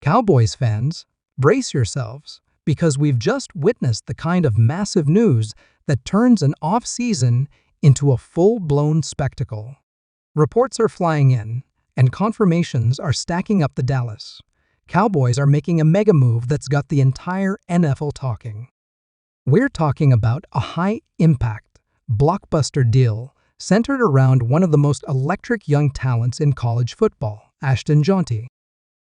Cowboys fans, brace yourselves, because we've just witnessed the kind of massive news that turns an off-season into a full-blown spectacle. Reports are flying in, and confirmations are stacking up. The Dallas Cowboys are making a mega move that's got the entire NFL talking. We're talking about a high-impact, blockbuster deal centered around one of the most electric young talents in college football, Ashton Jeanty.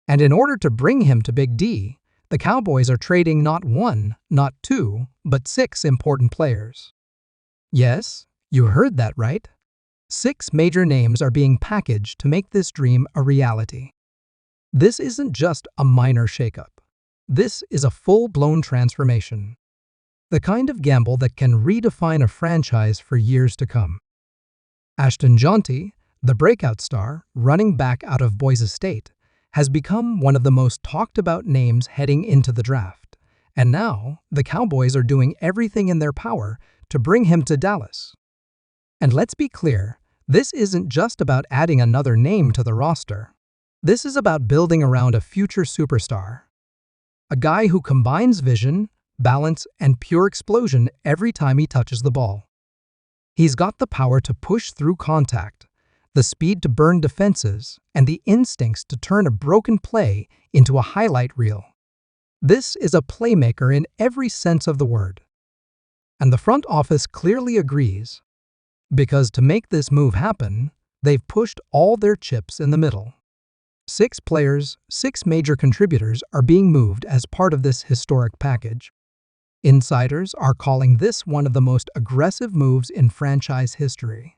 And in order to bring him to Big D, the Cowboys are trading not one, not two, but 6 important players. Yes, you heard that right. 6 major names are being packaged to make this dream a reality. This isn't just a minor shakeup. This is a full-blown transformation. The kind of gamble that can redefine a franchise for years to come. Ashton Jeanty, the breakout star, running back out of Boise State, has become one of the most talked about names heading into the draft. And now, the Cowboys are doing everything in their power to bring him to Dallas. And let's be clear, this isn't just about adding another name to the roster. This is about building around a future superstar. A guy who combines vision, balance, and pure explosion every time he touches the ball. He's got the power to push through contact, the speed to burn defenses, and the instincts to turn a broken play into a highlight reel. This is a playmaker in every sense of the word. And the front office clearly agrees, because to make this move happen, they've pushed all their chips in the middle. 6 players, 6 major contributors are being moved as part of this historic package. Insiders are calling this one of the most aggressive moves in franchise history.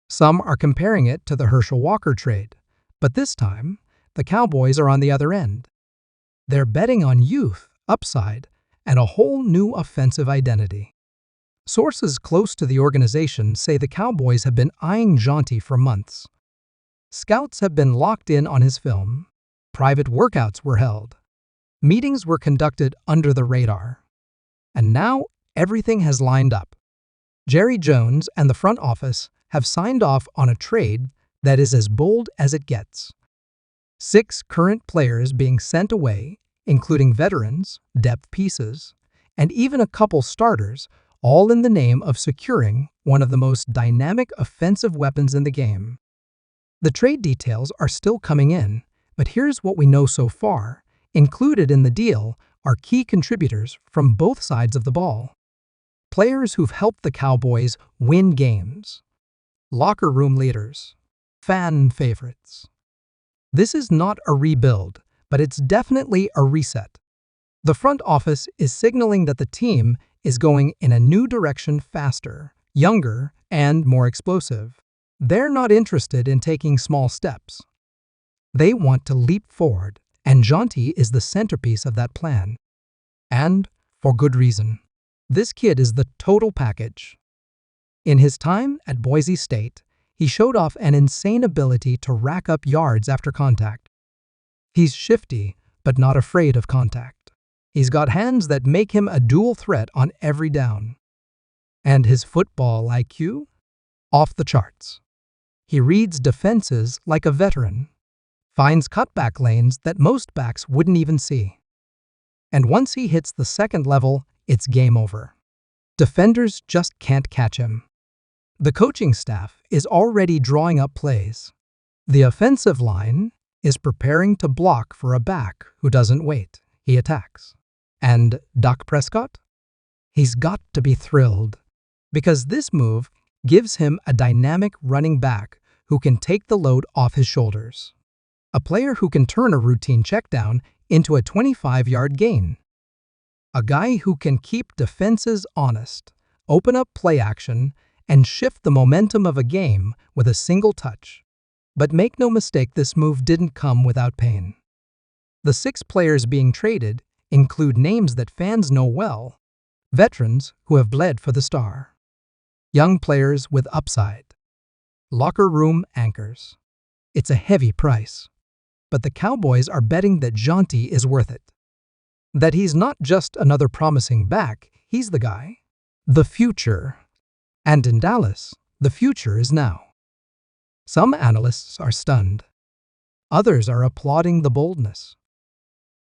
Some are comparing it to the Herschel Walker trade, but this time, the Cowboys are on the other end. They're betting on youth, upside, and a whole new offensive identity. Sources close to the organization say the Cowboys have been eyeing Jeanty for months. Scouts have been locked in on his film. Private workouts were held. Meetings were conducted under the radar. And now, everything has lined up. Jerry Jones and the front office have signed off on a trade that is as bold as it gets. 6 current players being sent away, including veterans, depth pieces, and even a couple starters, all in the name of securing one of the most dynamic offensive weapons in the game. The trade details are still coming in, but here's what we know so far. Included in the deal are key contributors from both sides of the ball. Players who've helped the Cowboys win games. Locker room leaders. Fan favorites. This is not a rebuild, but it's definitely a reset. The front office is signaling that the team is going in a new direction, faster, younger, and more explosive. They're not interested in taking small steps. They want to leap forward, and Jeanty is the centerpiece of that plan. And for good reason. This kid is the total package. In his time at Boise State, he showed off an insane ability to rack up yards after contact. He's shifty, but not afraid of contact. He's got hands that make him a dual threat on every down. And his football IQ? Off the charts. He reads defenses like a veteran, finds cutback lanes that most backs wouldn't even see. And once he hits the second level, it's game over. Defenders just can't catch him. The coaching staff is already drawing up plays. The offensive line is preparing to block for a back who doesn't wait, he attacks. And Dak Prescott? He's got to be thrilled, because this move gives him a dynamic running back who can take the load off his shoulders. A player who can turn a routine checkdown into a 25-yard gain. A guy who can keep defenses honest, open up play action, and shift the momentum of a game with a single touch. But make no mistake, this move didn't come without pain. The 6 players being traded include names that fans know well, veterans who have bled for the star, young players with upside, locker room anchors. It's a heavy price, but the Cowboys are betting that Jeanty is worth it. That he's not just another promising back, he's the guy. The future. And in Dallas, the future is now. Some analysts are stunned. Others are applauding the boldness.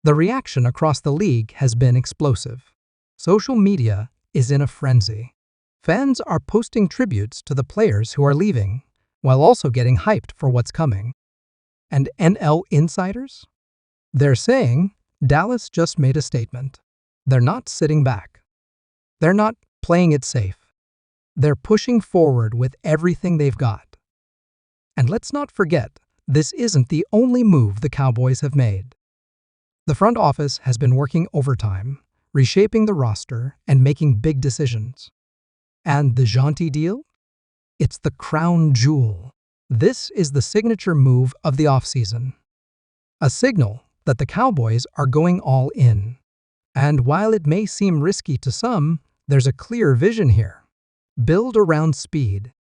The reaction across the league has been explosive. Social media is in a frenzy. Fans are posting tributes to the players who are leaving, while also getting hyped for what's coming. And NL insiders? They're saying Dallas just made a statement. They're not sitting back. They're not playing it safe. They're pushing forward with everything they've got. And let's not forget, this isn't the only move the Cowboys have made. The front office has been working overtime, reshaping the roster and making big decisions. And the Jeanty deal? It's the crown jewel. This is the signature move of the offseason. A signal that the Cowboys are going all in. And while it may seem risky to some, there's a clear vision here. Build around speed.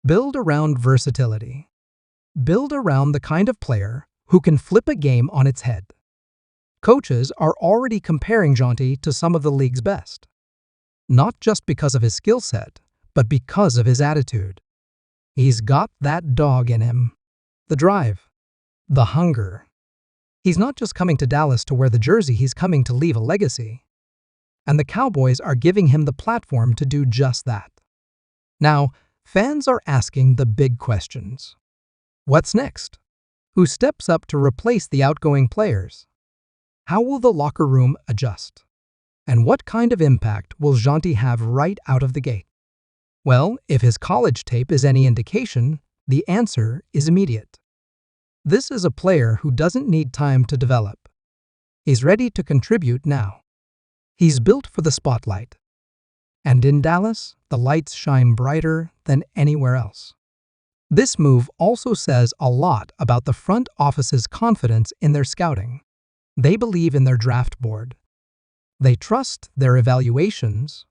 Build around versatility. Build around the kind of player who can flip a game on its head. Coaches are already comparing Jeanty to some of the league's best. Not just because of his skill set, but because of his attitude. He's got that dog in him. The drive. The hunger. He's not just coming to Dallas to wear the jersey, he's coming to leave a legacy. And the Cowboys are giving him the platform to do just that. Now, fans are asking the big questions. What's next? Who steps up to replace the outgoing players? How will the locker room adjust? And what kind of impact will Jeanty have right out of the gate? Well, if his college tape is any indication, the answer is immediate. This is a player who doesn't need time to develop. He's ready to contribute now. He's built for the spotlight. And in Dallas, the lights shine brighter than anywhere else. This move also says a lot about the front office's confidence in their scouting. They believe in their draft board. They trust their evaluations,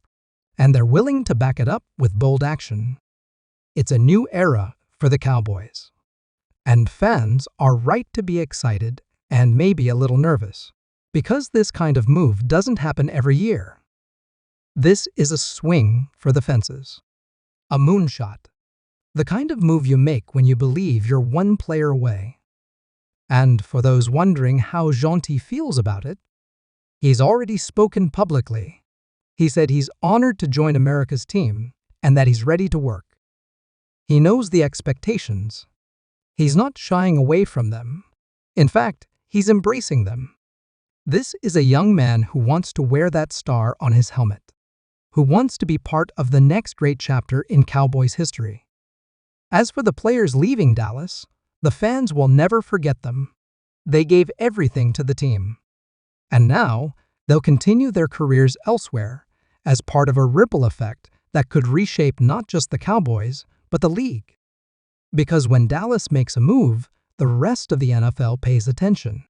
and they're willing to back it up with bold action. It's a new era for the Cowboys. And fans are right to be excited and maybe a little nervous, because this kind of move doesn't happen every year. This is a swing for the fences. A moonshot. The kind of move you make when you believe you're one player away. And for those wondering how Jeanty feels about it, he's already spoken publicly. He said he's honored to join America's team and that he's ready to work. He knows the expectations. He's not shying away from them. In fact, he's embracing them. This is a young man who wants to wear that star on his helmet, who wants to be part of the next great chapter in Cowboys history. As for the players leaving Dallas, the fans will never forget them. They gave everything to the team. And now, they'll continue their careers elsewhere as part of a ripple effect that could reshape not just the Cowboys, but the league. Because when Dallas makes a move, the rest of the NFL pays attention.